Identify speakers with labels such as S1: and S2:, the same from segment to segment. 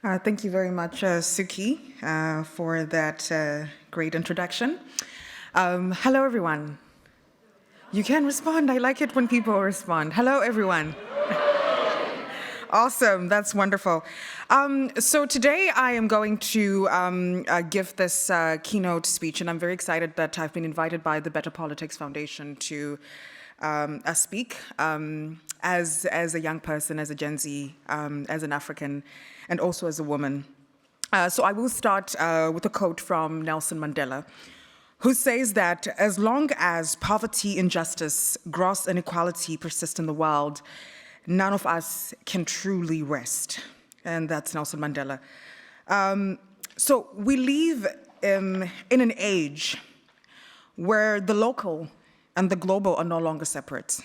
S1: Thank you very much, Suki, for that great introduction. Hello, everyone. You can respond. I like it when people respond. Hello, everyone. Awesome. That's wonderful. So today I am going to give this keynote speech, and I'm very excited that I've been invited by the Better Politics Foundation to speak as a young person, as a Gen Z, as an African, and also as a woman. So I will start with a quote from Nelson Mandela, who says that as long as poverty, injustice, gross inequality persist in the world, none of us can truly rest. And that's Nelson Mandela. So we live in an age where the local and the global are no longer separate.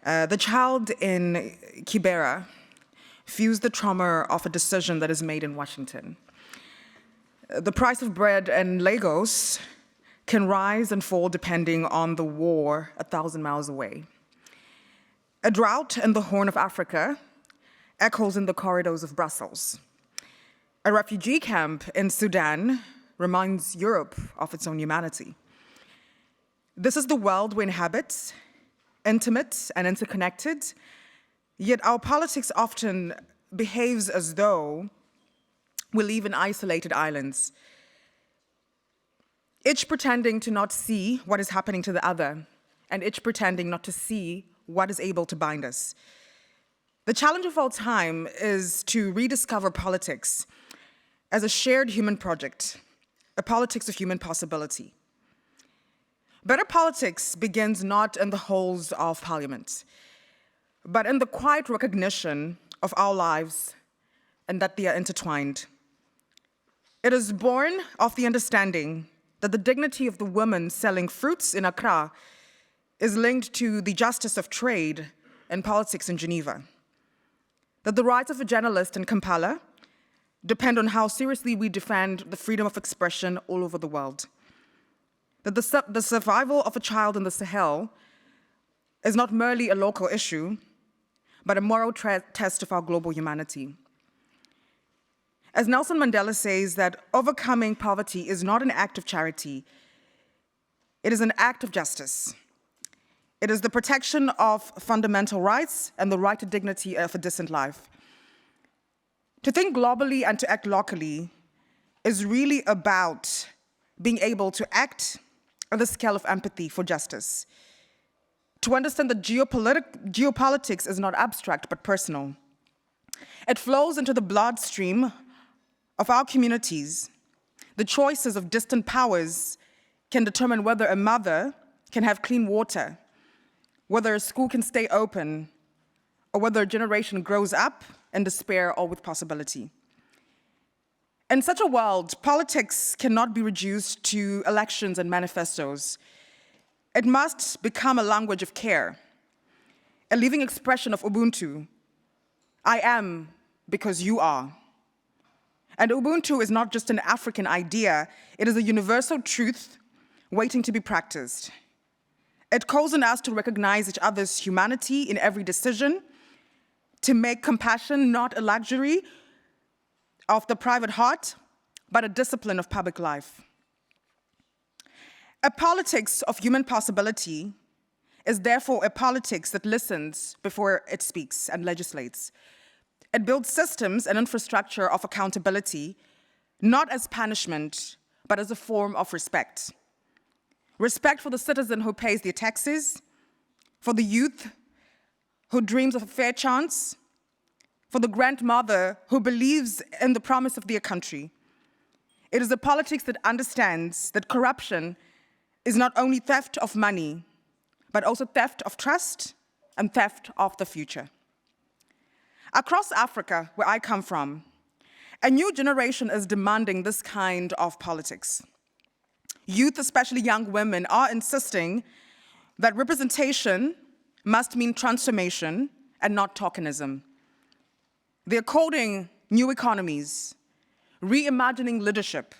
S1: The child in Kibera feels the trauma of a decision that is made in Washington. The price of bread in Lagos can rise and fall depending on the war 1,000 miles away. A drought in the Horn of Africa echoes in the corridors of Brussels. A refugee camp in Sudan reminds Europe of its own humanity. This is the world we inhabit, intimate and interconnected, yet our politics often behaves as though we live in isolated islands, each pretending to not see what is happening to the other, and each pretending not to see what is able to bind us. The challenge of all time is to rediscover politics as a shared human project, a politics of human possibility. Better politics begins not in the halls of parliament, but in the quiet recognition of our lives and that they are intertwined. It is born of the understanding that the dignity of the woman selling fruits in Accra is linked to the justice of trade and politics in Geneva. That the rights of a journalist in Kampala depend on how seriously we defend the freedom of expression all over the world. That the survival of a child in the Sahel is not merely a local issue, but a moral test of our global humanity. As Nelson Mandela says, that overcoming poverty is not an act of charity, it is an act of justice. It is the protection of fundamental rights and the right to dignity of a decent life. To think globally and to act locally is really about being able to act on the scale of empathy for justice. To understand that geopolitics is not abstract but personal. It flows into the bloodstream of our communities. The choices of distant powers can determine whether a mother can have clean water, whether a school can stay open, or whether a generation grows up in despair or with possibility. In such a world, politics cannot be reduced to elections and manifestos. It must become a language of care, a living expression of Ubuntu. I am because you are. And Ubuntu is not just an African idea, it is a universal truth waiting to be practiced. It calls on us to recognize each other's humanity in every decision, to make compassion not a luxury of the private heart, but a discipline of public life. A politics of human possibility is therefore a politics that listens before it speaks and legislates. It builds systems and infrastructure of accountability, not as punishment, but as a form of respect. Respect for the citizen who pays their taxes, for the youth who dreams of a fair chance, for the grandmother who believes in the promise of their country. It is a politics that understands that corruption is not only theft of money, but also theft of trust and theft of the future. Across Africa, where I come from, a new generation is demanding this kind of politics. Youth, especially young women, are insisting that representation must mean transformation and not tokenism. They're coding new economies, reimagining leadership,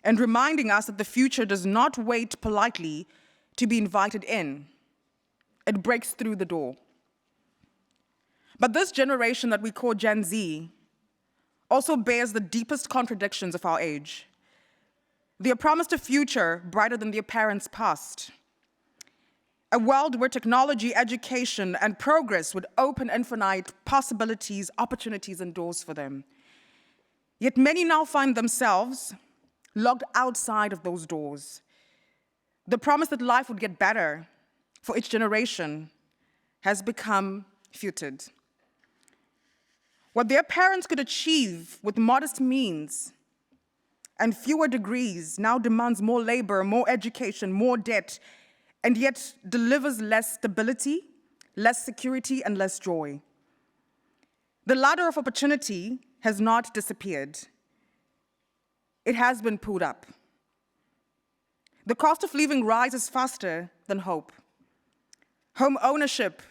S1: and reminding us that the future does not wait politely to be invited in. It breaks through the door. But this generation that we call Gen Z also bears the deepest contradictions of our age. They are promised a future brighter than their parents' past, a world where technology, education, and progress would open infinite possibilities, opportunities, and doors for them. Yet many now find themselves locked outside of those doors. The promise that life would get better for each generation has become futile. What their parents could achieve with modest means and fewer degrees now demands more labor, more education, more debt, and yet delivers less stability, less security, and less joy. The ladder of opportunity has not disappeared. It has been pulled up. The cost of living rises faster than hope. Home ownership,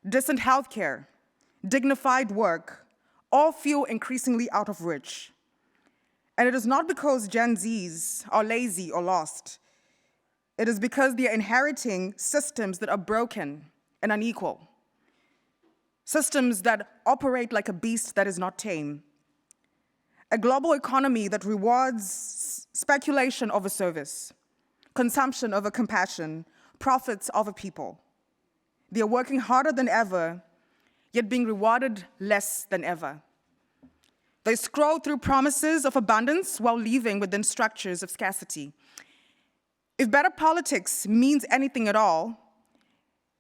S1: decent healthcare, dignified work, all feel increasingly out of reach. And it is not because Gen Zs are lazy or lost. It is because they are inheriting systems that are broken and unequal. Systems that operate like a beast that is not tame. A global economy that rewards speculation over service, consumption over compassion, profits over people. They are working harder than ever, yet being rewarded less than ever. They scroll through promises of abundance while living within structures of scarcity. If better politics means anything at all,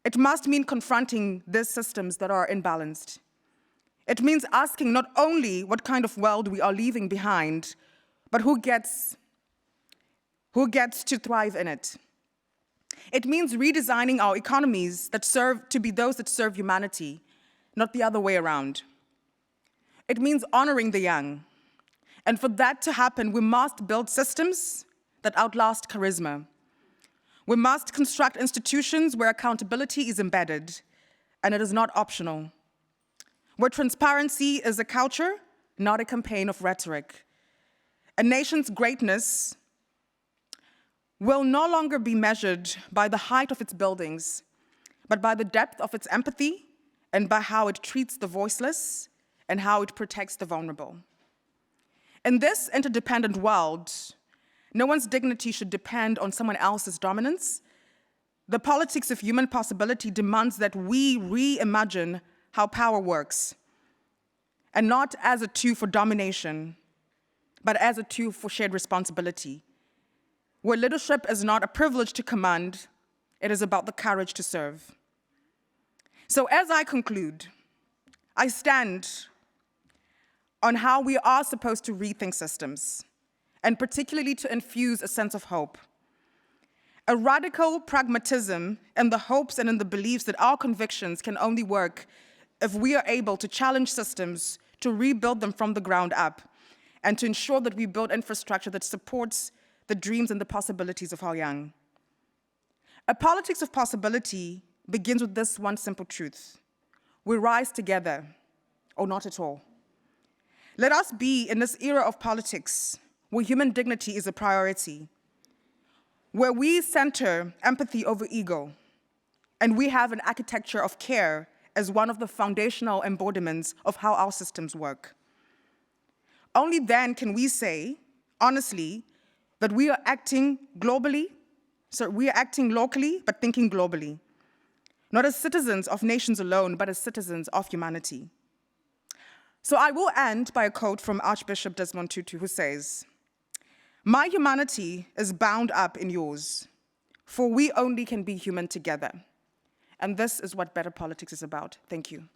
S1: it must mean confronting these systems that are imbalanced. It means asking not only what kind of world we are leaving behind, but who gets to thrive in it. It means redesigning our economies that serve to be those that serve humanity, not the other way around. It means honoring the young. And for that to happen, we must build systems that outlast charisma. We must construct institutions where accountability is embedded and it is not optional. Where transparency is a culture, not a campaign of rhetoric. A nation's greatness will no longer be measured by the height of its buildings, but by the depth of its empathy and by how it treats the voiceless and how it protects the vulnerable. In this interdependent world, no one's dignity should depend on someone else's dominance. The politics of human possibility demands that we reimagine how power works, and not as a tool for domination, but as a tool for shared responsibility, where leadership is not a privilege to command, it is about the courage to serve. So as I conclude, I stand on how we are supposed to rethink systems, and particularly to infuse a sense of hope. A radical pragmatism in the hopes and in the beliefs that our convictions can only work if we are able to challenge systems, to rebuild them from the ground up, and to ensure that we build infrastructure that supports the dreams and the possibilities of our young. A politics of possibility begins with this one simple truth. We rise together, or not at all. Let us be, in this era of politics, where human dignity is a priority, where we center empathy over ego, and we have an architecture of care as one of the foundational embodiments of how our systems work. Only then can we say, honestly, that we are acting globally, so we are acting locally, but thinking globally. Not as citizens of nations alone, but as citizens of humanity. So I will end by a quote from Archbishop Desmond Tutu, who says, "My humanity is bound up in yours, for we only can be human together." And this is what better politics is about. Thank you.